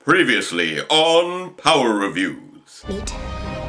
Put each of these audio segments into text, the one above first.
Previously on Power Reviews. Meet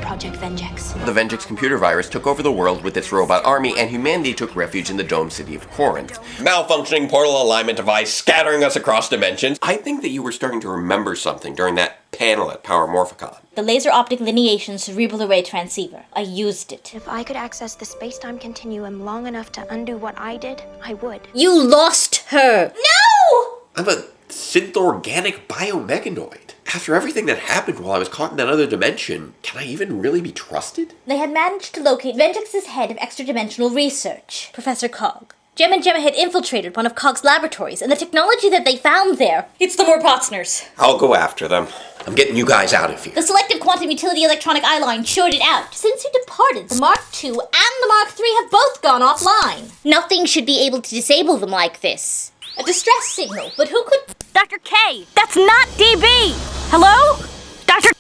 Project Vengex. The Vengex computer virus took over the world with its robot army, and humanity took refuge in the domed city of Corinth. Malfunctioning portal alignment device scattering us across dimensions. I think that you were starting to remember something during that panel at Power Morphicon. The laser optic lineation cerebral array transceiver. I used it. If I could access the space-time continuum long enough to undo what I did, I would. You lost her! No! I'm a synth-organic biomechanoid. After everything that happened while I was caught in that other dimension, can I even really be trusted? They had managed to locate Vengex's head of extra-dimensional research, Professor Cog. Gem and Gemma had infiltrated one of Cog's laboratories, and the technology that they found there... It's the Morpotsners. I'll go after them. I'm getting you guys out of here. The Selective Quantum Utility Electronic Eye Line showed it out. Since you departed, the Mark II and the Mark III have both gone offline. Nothing should be able to disable them like this. A distress signal, but who could... Dr. K, that's not DB! Hello? Dr.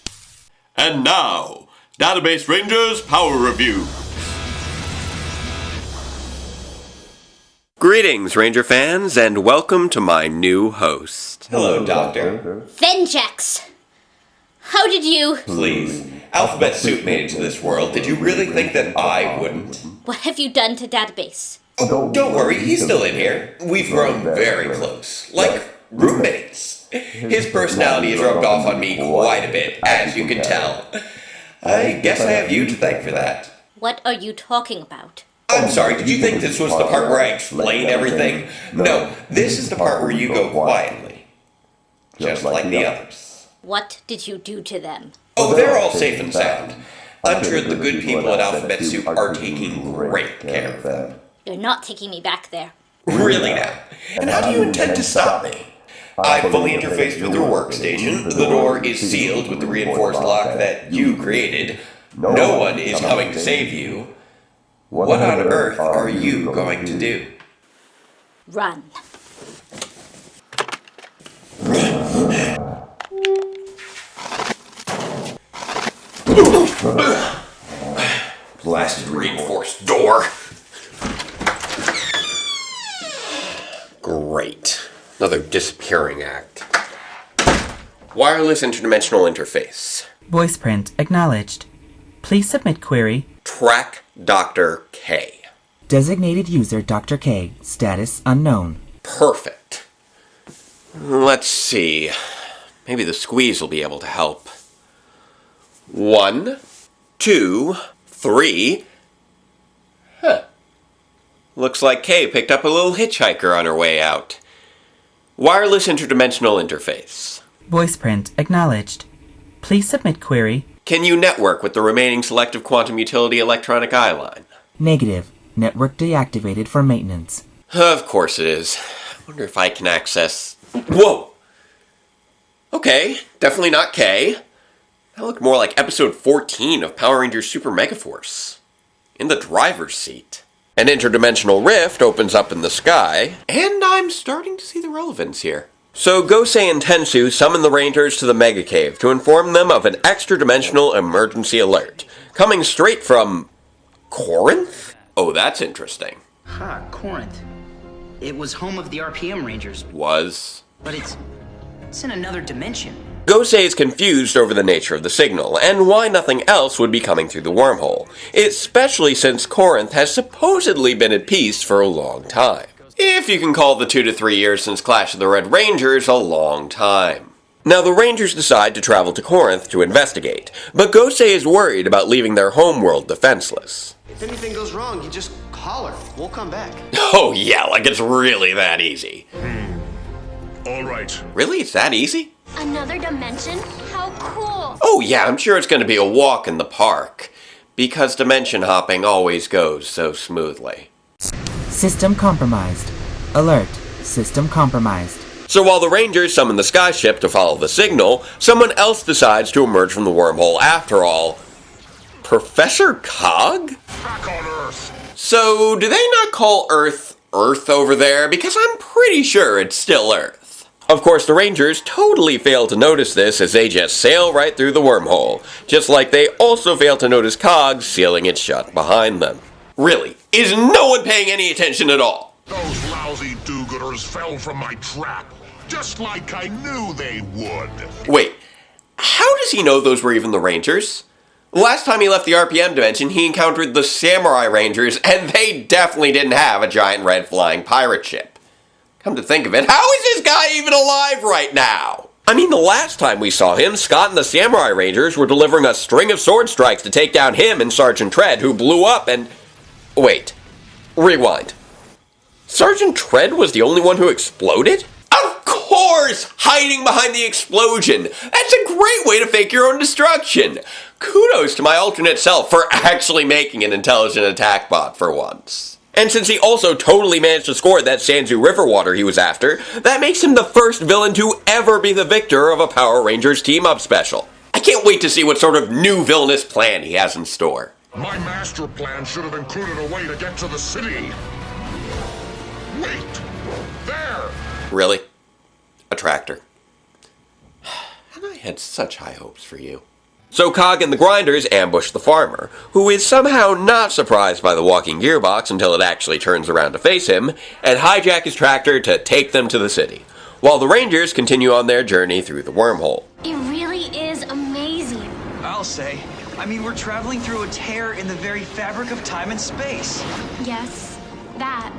And now, Database Rangers Power Review. Greetings, Ranger fans, and welcome to my new host. Hello, Doctor. Vengex! How did you... Please. Alphabet Soup made it to this world. Did you really think that I wouldn't? What have you done to Database? Oh, don't worry, he's still in here. We've grown very close. Like roommates. His personality has rubbed off on me quite a bit, as you can tell. I guess I have you to thank for that. What are you talking about? I'm sorry, did you think this was the part where I explain everything? No, this is the part where you go quietly. Just like the others. What did you do to them? Oh, they're all safe and sound. I'm sure the good people at Alphabet Soup are taking great care of them. You're not taking me back there. Really now? And how do you intend to stop me? I fully interfaced with your workstation. The door is sealed with the reinforced lock that you created. No one is coming to save you. What on earth are you going to do? Run. Blasted reinforced door. Great. Another disappearing act. Wireless interdimensional interface. Voice print acknowledged. Please submit query. Track Dr. K. Designated user Dr. K. Status unknown. Perfect. Let's see. Maybe the squeeze will be able to help. 1, 2, 3. Looks like Kay picked up a little hitchhiker on her way out. Wireless interdimensional interface. Voice print acknowledged. Please submit query. Can you network with the remaining selective quantum utility electronic eye line? Negative. Network deactivated for maintenance. Of course it is. I wonder if I can access... Whoa! Okay, definitely not Kay. That looked more like episode 14 of Power Rangers Super Megaforce. In the driver's seat. An interdimensional rift opens up in the sky, and I'm starting to see the relevance here. So Gosei and Tensu summon the Rangers to the Mega Cave to inform them of an extra-dimensional emergency alert, coming straight from... Corinth? Oh, that's interesting. Corinth. It was home of the RPM Rangers. Was? But it's in another dimension. Gosei is confused over the nature of the signal, and why nothing else would be coming through the wormhole, especially since Corinth has supposedly been at peace for a long time. If you can call the 2 to 3 years since Clash of the Red Rangers a long time. Now the Rangers decide to travel to Corinth to investigate, but Gosei is worried about leaving their homeworld defenseless. If anything goes wrong, you just call her. We'll come back. Oh yeah, like it's really that easy. All right. Really? It's that easy? Another dimension? How cool! Oh yeah, I'm sure it's going to be a walk in the park. Because dimension hopping always goes so smoothly. System compromised. Alert. System compromised. So while the Rangers summon the skyship to follow the signal, someone else decides to emerge from the wormhole after all. Professor Cog? Back on Earth. So do they not call Earth Earth over there? Because I'm pretty sure it's still Earth. Of course, the Rangers totally fail to notice this as they just sail right through the wormhole, just like they also fail to notice Cog sealing it shut behind them. Really, is no one paying any attention at all? Those lousy do-gooders fell from my trap. Just like I knew they would. Wait, how does he know those were even the Rangers? Last time he left the RPM dimension, he encountered the Samurai Rangers, and they definitely didn't have a giant red flying pirate ship. Come to think of it, how is this guy even alive right now? I mean, the last time we saw him, Scott and the Samurai Rangers were delivering a string of sword strikes to take down him and Sergeant Tread, who blew up and... Wait. Rewind. Sergeant Tread was the only one who exploded? Of course! Hiding behind the explosion! That's a great way to fake your own destruction! Kudos to my alternate self for actually making an intelligent attack bot for once. And since he also totally managed to score that Sanzu River water he was after, that makes him the first villain to ever be the victor of a Power Rangers team-up special. I can't wait to see what sort of new villainous plan he has in store. My master plan should have included a way to get to the city. Wait! There! Really? A tractor. And I had such high hopes for you. So Cog and the Grinders ambush the farmer, who is somehow not surprised by the walking gearbox until it actually turns around to face him, and hijack his tractor to take them to the city, while the Rangers continue on their journey through the wormhole. It really is amazing. I'll say. I mean, we're traveling through a tear in the very fabric of time and space. Yes, that.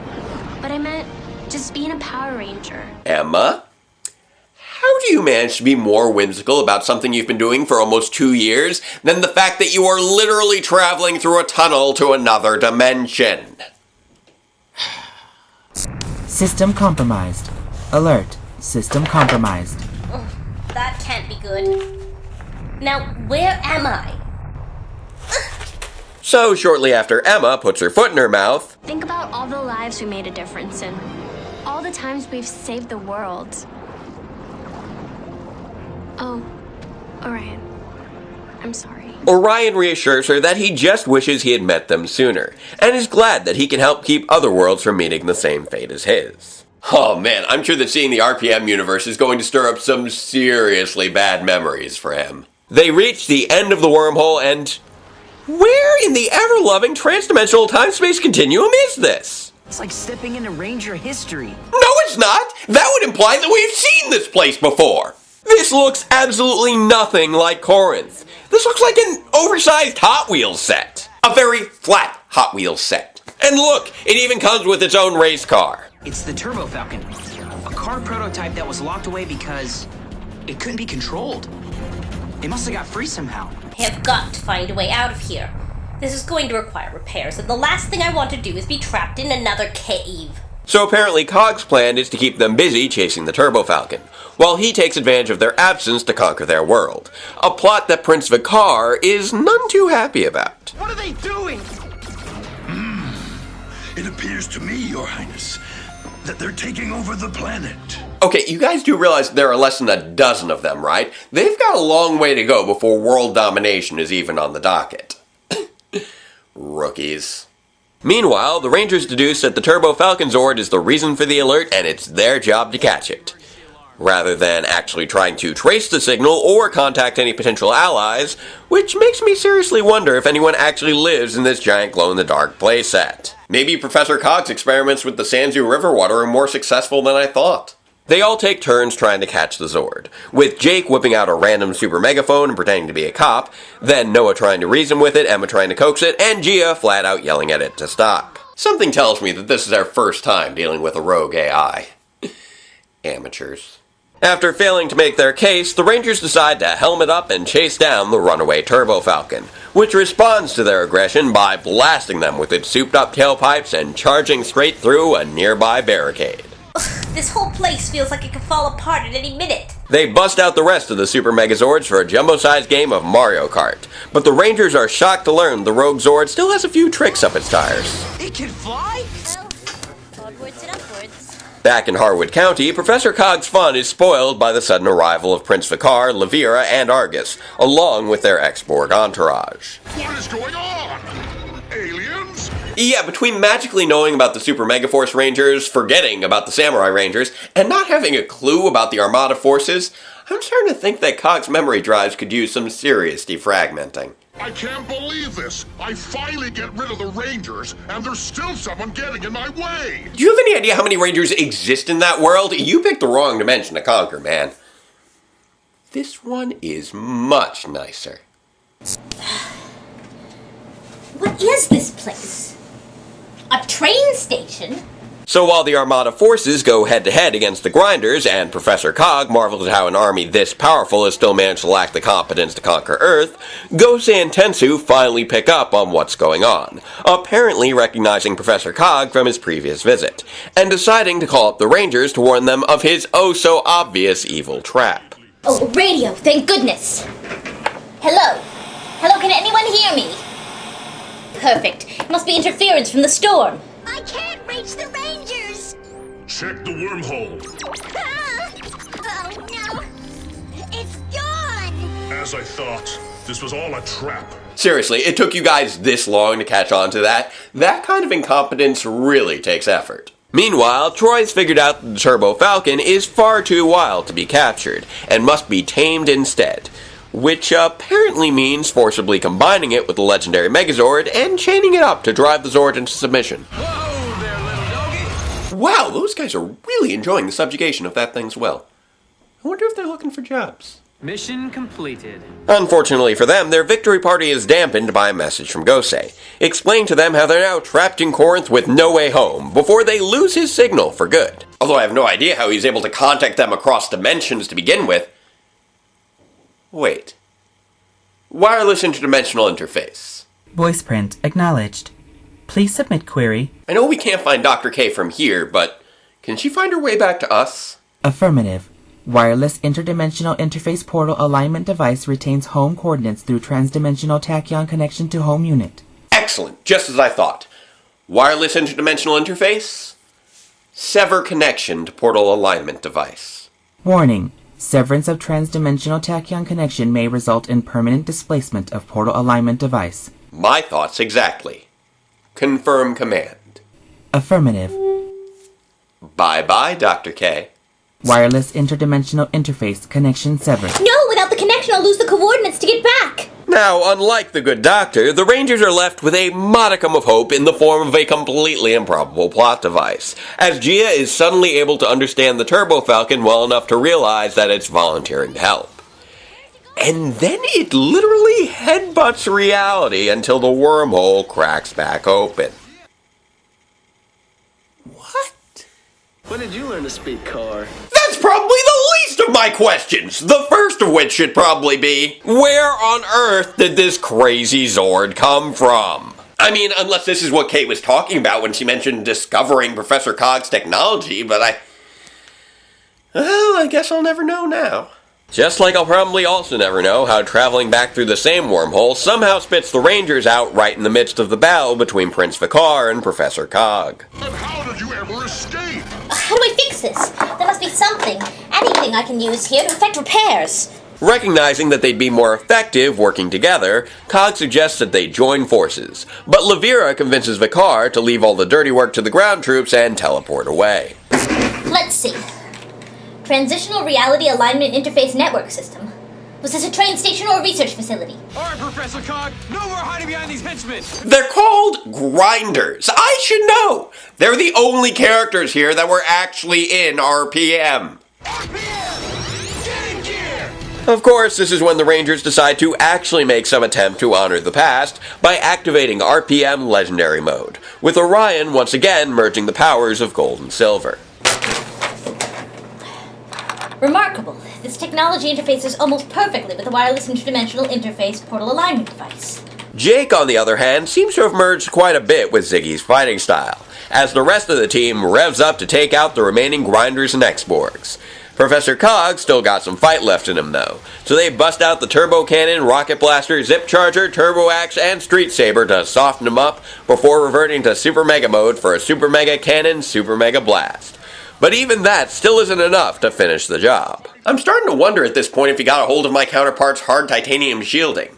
But I meant just being a Power Ranger. Emma? How do you manage to be more whimsical about something you've been doing for almost 2 years than the fact that you are literally traveling through a tunnel to another dimension? System compromised. Alert. System compromised. Oh, that can't be good. Now, where am I? So shortly after Emma puts her foot in her mouth... Think about all the lives we made a difference in. All the times we've saved the world. Oh, Orion. I'm sorry. Orion reassures her that he just wishes he had met them sooner, and is glad that he can help keep other worlds from meeting the same fate as his. Oh man, I'm sure that seeing the RPM universe is going to stir up some seriously bad memories for him. They reach the end of the wormhole and... Where in the ever-loving trans-dimensional time-space continuum is this? It's like stepping into Ranger history. No, it's not! That would imply that we've seen this place before! This looks absolutely nothing like Corinth. This looks like an oversized Hot Wheels set. A very flat Hot Wheels set. And look, it even comes with its own race car. It's the Turbo Falcon, a car prototype that was locked away because it couldn't be controlled. It must have got free somehow. I have got to find a way out of here. This is going to require repairs, and the last thing I want to do is be trapped in another cave. So apparently Cog's plan is to keep them busy chasing the Turbo Falcon, while he takes advantage of their absence to conquer their world. A plot that Prince Vicar is none too happy about. What are they doing? It appears to me, Your Highness, that they're taking over the planet. Okay, you guys do realize there are less than a dozen of them, right? They've got a long way to go before world domination is even on the docket. Rookies. Meanwhile, the Rangers deduce that the Turbo Falcon Zord is the reason for the alert, and it's their job to catch it. Rather than actually trying to trace the signal or contact any potential allies, which makes me seriously wonder if anyone actually lives in this giant glow-in-the-dark playset. Maybe Professor Cog's experiments with the Sanzu River water are more successful than I thought. They all take turns trying to catch the Zord, with Jake whipping out a random super megaphone and pretending to be a cop, then Noah trying to reason with it, Emma trying to coax it, and Gia flat out yelling at it to stop. Something tells me that this is our first time dealing with a rogue AI. Amateurs. After failing to make their case, the Rangers decide to helmet up and chase down the runaway Turbo Falcon, which responds to their aggression by blasting them with its souped-up tailpipes and charging straight through a nearby barricade. This whole place feels like it could fall apart at any minute. They bust out the rest of the Super Megazords for a jumbo-sized game of Mario Kart, but the Rangers are shocked to learn the Rogue Zord still has a few tricks up its tires. It can fly? Well, onwards and upwards. Back in Harwood County, Professor Cog's fun is spoiled by the sudden arrival of Prince Vicar, Levira, and Argus, along with their ex-Borg entourage. What is going on? Aliens? Yeah, between magically knowing about the Super Megaforce Rangers, forgetting about the Samurai Rangers, and not having a clue about the Armada forces, I'm starting to think that Cog's memory drives could use some serious defragmenting. I can't believe this! I finally get rid of the Rangers, and there's still someone getting in my way! Do you have any idea how many Rangers exist in that world? You picked the wrong dimension to conquer, man. This one is much nicer. What is this place? A train station? So while the Armada forces go head-to-head against the Grinders, and Professor Cog marvels at how an army this powerful has still managed to lack the competence to conquer Earth, Gosei and Tensu finally pick up on what's going on, apparently recognizing Professor Cog from his previous visit, and deciding to call up the Rangers to warn them of his oh-so-obvious evil trap. Oh, radio, thank goodness. Hello? Hello, can anyone hear me? Perfect. It must be interference from the storm. I can't reach the Rangers! Check the wormhole. Oh no! It's gone! As I thought, this was all a trap. Seriously, it took you guys this long to catch on to that? That kind of incompetence really takes effort. Meanwhile, Troy's figured out that the Turbo Falcon is far too wild to be captured, and must be tamed instead. Which apparently means forcibly combining it with the legendary Megazord and chaining it up to drive the Zord into submission. Whoa there, little doggy! Wow, those guys are really enjoying the subjugation of that thing's will. I wonder if they're looking for jobs. Mission completed. Unfortunately for them, their victory party is dampened by a message from Gosei, explaining to them how they're now trapped in Corinth with no way home, before they lose his signal for good. Although I have no idea how he's able to contact them across dimensions to begin with. Wait. Wireless interdimensional interface. Voice print acknowledged. Please submit query. I know we can't find Dr. K from here, but can she find her way back to us? Affirmative. Wireless interdimensional interface portal alignment device retains home coordinates through transdimensional tachyon connection to home unit. Excellent, just as I thought. Wireless interdimensional interface? Sever connection to portal alignment device. Warning. Severance of transdimensional tachyon connection may result in permanent displacement of portal alignment device. My thoughts exactly. Confirm command. Affirmative. Bye-bye, Dr. K. Wireless interdimensional interface connection severed. No, without the connection I'll lose the coordinates to get back. Now, unlike the good doctor, the Rangers are left with a modicum of hope in the form of a completely improbable plot device, as Gia is suddenly able to understand the Turbo Falcon well enough to realize that it's volunteering to help. And then it literally headbutts reality until the wormhole cracks back open. What? When did you learn to speak car? That's probably the least of my questions! The first of which should probably be, where on earth did this crazy Zord come from? I mean, unless this is what Kate was talking about when she mentioned discovering Professor Cog's technology, but well, I guess I'll never know now. Just like I'll probably also never know how traveling back through the same wormhole somehow spits the Rangers out right in the midst of the battle between Prince Vicar and Professor Cog. And how did you ever escape? How do I fix this? There must be something, anything I can use here to effect repairs. Recognizing that they'd be more effective working together, Cog suggests that they join forces, but Levira convinces Vicar to leave all the dirty work to the ground troops and teleport away. Let's see. Transitional Reality Alignment Interface Network System. Was this a train station or a research facility? Alright, Professor Cog, no more hiding behind these henchmen! They're called Grinders. I should know. They're the only characters here that were actually in RPM. RPM! Get in gear! Of course, this is when the Rangers decide to actually make some attempt to honor the past by activating RPM Legendary Mode, with Orion once again merging the powers of gold and silver. Remarkable. This technology interfaces almost perfectly with the wireless interdimensional interface portal alignment device. Jake, on the other hand, seems to have merged quite a bit with Ziggy's fighting style, as the rest of the team revs up to take out the remaining Grinders and X-Borgs. Professor Cog still got some fight left in him, though, so they bust out the Turbo Cannon, Rocket Blaster, Zip Charger, Turbo Axe, and Street Saber to soften him up before reverting to Super Mega Mode for a Super Mega Cannon, Super Mega Blast. But even that still isn't enough to finish the job. I'm starting to wonder at this point if he got a hold of my counterpart's hard titanium shielding.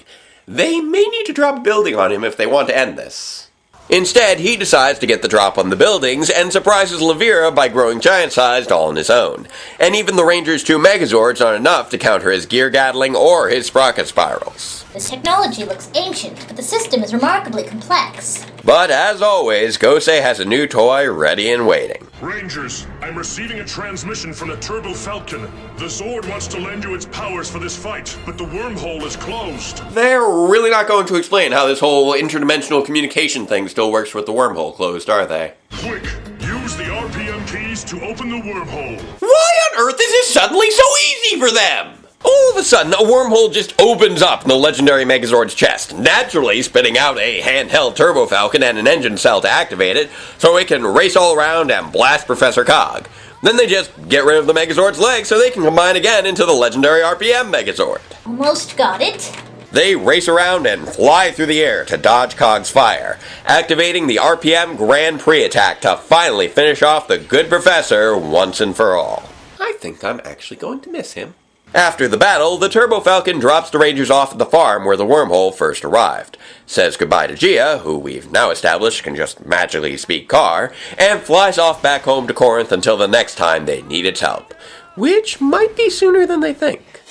They may need to drop a building on him if they want to end this. Instead, he decides to get the drop on the buildings and surprises Levira by growing giant-sized all on his own. And even the Rangers' 2 Megazords aren't enough to counter his gear-gaddling or his sprocket spirals. This technology looks ancient, but the system is remarkably complex. But as always, Gosei has a new toy ready and waiting. Rangers, I'm receiving a transmission from the Turbo Falcon. The Zord wants to lend you its powers for this fight, but the wormhole is closed. They're really not going to explain how this whole interdimensional communication thing still works with the wormhole closed, are they? Quick, use the RPM keys to open the wormhole. Why on earth is this suddenly so easy for them? All of a sudden, a wormhole just opens up in the legendary Megazord's chest, naturally spitting out a handheld Turbo Falcon and an engine cell to activate it, so it can race all around and blast Professor Cog. Then they just get rid of the Megazord's legs so they can combine again into the legendary RPM Megazord. Almost got it. They race around and fly through the air to dodge Cog's fire, activating the RPM Grand Prix attack to finally finish off the good professor once and for all. I think I'm actually going to miss him. After the battle, the Turbo Falcon drops the Rangers off at the farm where the wormhole first arrived, says goodbye to Gia, who we've now established can just magically speak car, and flies off back home to Corinth until the next time they need its help, which might be sooner than they think.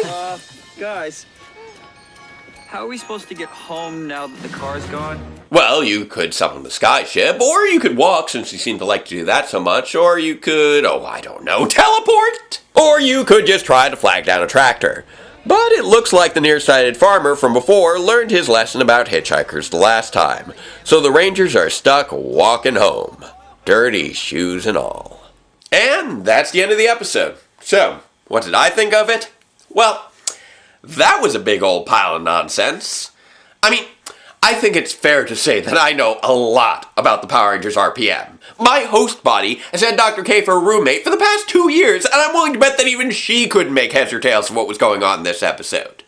Guys, how are we supposed to get home now that the car's gone? Well, you could summon the skyship, or you could walk since you seem to like to do that so much, or you could, teleport! Or you could just try to flag down a tractor. But it looks like the nearsighted farmer from before learned his lesson about hitchhikers the last time, so the Rangers are stuck walking home, dirty shoes and all. And that's the end of the episode. So, what did I think of it? Well, that was a big old pile of nonsense. I think it's fair to say that I know a lot about the Power Rangers RPM. My host body has had Dr. K for a roommate for the past 2 years, and I'm willing to bet that even she couldn't make heads or tails of what was going on in this episode.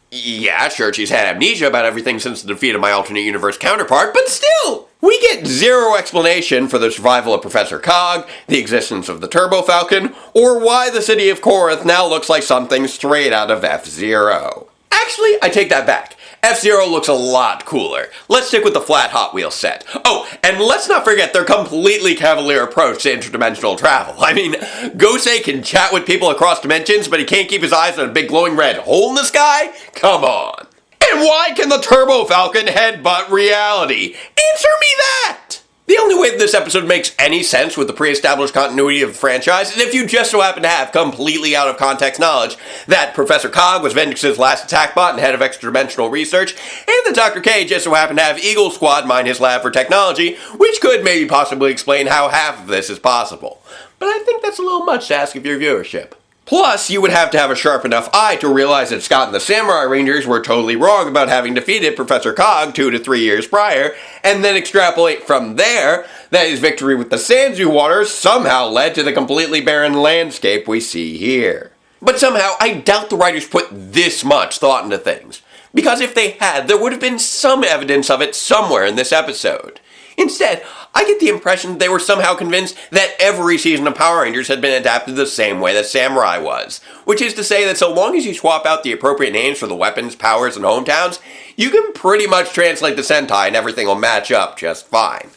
Yeah, sure, she's had amnesia about everything since the defeat of my alternate universe counterpart, but still! We get zero explanation for the survival of Professor Cog, the existence of the Turbo Falcon, or why the city of Corinth now looks like something straight out of F-Zero. Actually, I take that back. F-Zero looks a lot cooler. Let's stick with the flat Hot Wheels set. Oh, and let's not forget their completely cavalier approach to interdimensional travel. Gosei can chat with people across dimensions, but he can't keep his eyes on a big glowing red hole in the sky? Come on. And why can the Turbo Falcon headbutt reality? Answer me that! The only way that this episode makes any sense with the pre-established continuity of the franchise is if you just so happen to have completely out of context knowledge that Professor Cog was Vendix's last attack bot and head of extra-dimensional research, and that Dr. K just so happened to have Eagle Squad mine his lab for technology, which could maybe possibly explain how half of this is possible. But I think that's a little much to ask of your viewership. Plus, you would have to have a sharp enough eye to realize that Scott and the Samurai Rangers were totally wrong about having defeated Professor Cog 2 to 3 years prior, and then extrapolate from there that his victory with the Sanzu waters somehow led to the completely barren landscape we see here. But somehow, I doubt the writers put this much thought into things, because if they had, there would have been some evidence of it somewhere in this episode. Instead, I get the impression that they were somehow convinced that every season of Power Rangers had been adapted the same way that Samurai was, which is to say that so long as you swap out the appropriate names for the weapons, powers, and hometowns, you can pretty much translate the Sentai and everything will match up just fine.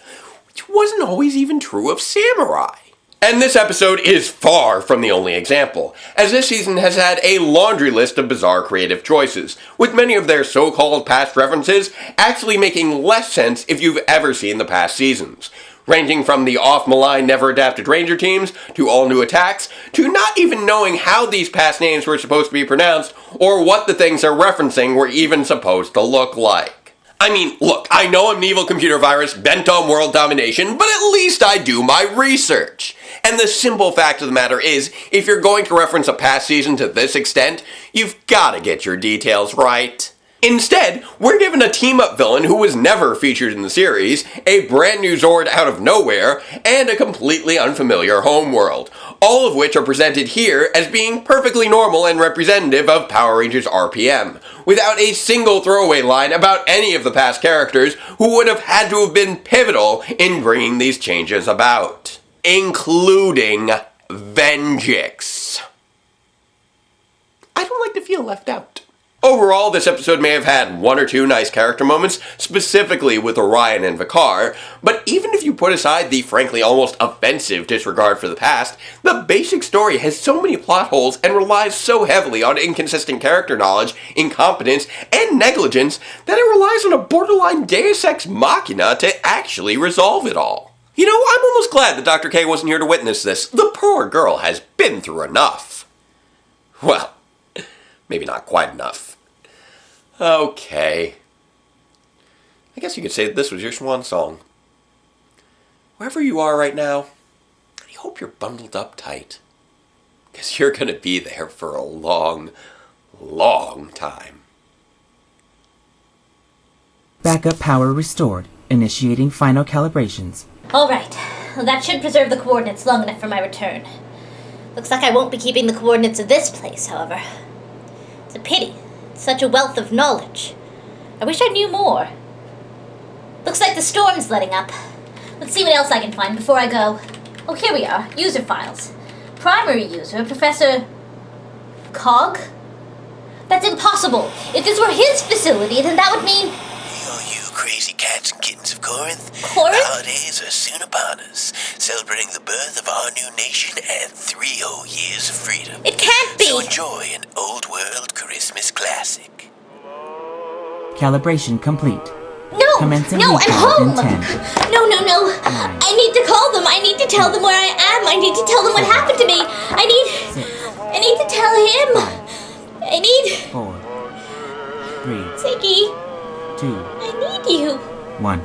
Which wasn't always even true of Samurai. And this episode is far from the only example, as this season has had a laundry list of bizarre creative choices, with many of their so-called past references actually making less sense if you've ever seen the past seasons, ranging from the off-malign, never-adapted Ranger teams, to all-new attacks, to not even knowing how these past names were supposed to be pronounced, or what the things they're referencing were even supposed to look like. Look, I know I'm an evil computer virus bent on world domination, but at least I do my research. And the simple fact of the matter is, if you're going to reference a past season to this extent, you've gotta get your details right. Instead, we're given a team-up villain who was never featured in the series, a brand new Zord out of nowhere, and a completely unfamiliar homeworld, all of which are presented here as being perfectly normal and representative of Power Rangers RPM, without a single throwaway line about any of the past characters who would have had to have been pivotal in bringing these changes about, including Venjix. I don't like to feel left out. Overall, this episode may have had one or two nice character moments, specifically with Orion and Vicar, but even if you put aside the frankly almost offensive disregard for the past, the basic story has so many plot holes and relies so heavily on inconsistent character knowledge, incompetence, and negligence that it relies on a borderline deus ex machina to actually resolve it all. You know, I'm almost glad that Dr. K wasn't here to witness this. The poor girl has been through enough. Well, maybe not quite enough. Okay. I guess you could say that this was your swan song. Wherever you are right now, I hope you're bundled up tight. Because you're going to be there for a long, long time. Backup power restored. Initiating final calibrations. Alright, well, that should preserve the coordinates long enough for my return. Looks like I won't be keeping the coordinates of this place, however. It's a pity. Such a wealth of knowledge. I wish I knew more. Looks like the storm's letting up. Let's see what else I can find before I go. Oh, here we are. User files. Primary user, Professor... Cog? That's impossible. If this were his facility, then that would mean... You crazy cats and kittens of Corinth. Corinth? The holidays are soon upon us, celebrating the birth of our new nation and 3 whole years of freedom. It can't be! So enjoy an old world Christmas classic. Calibration complete. No! Commencing No, I'm recall home! in 10. No. I need to call them. I need to tell them where I am. I need to tell them what happened to me. I need to tell him. 5, I need... 4, 3, Ziggy, 2, I need you. 1.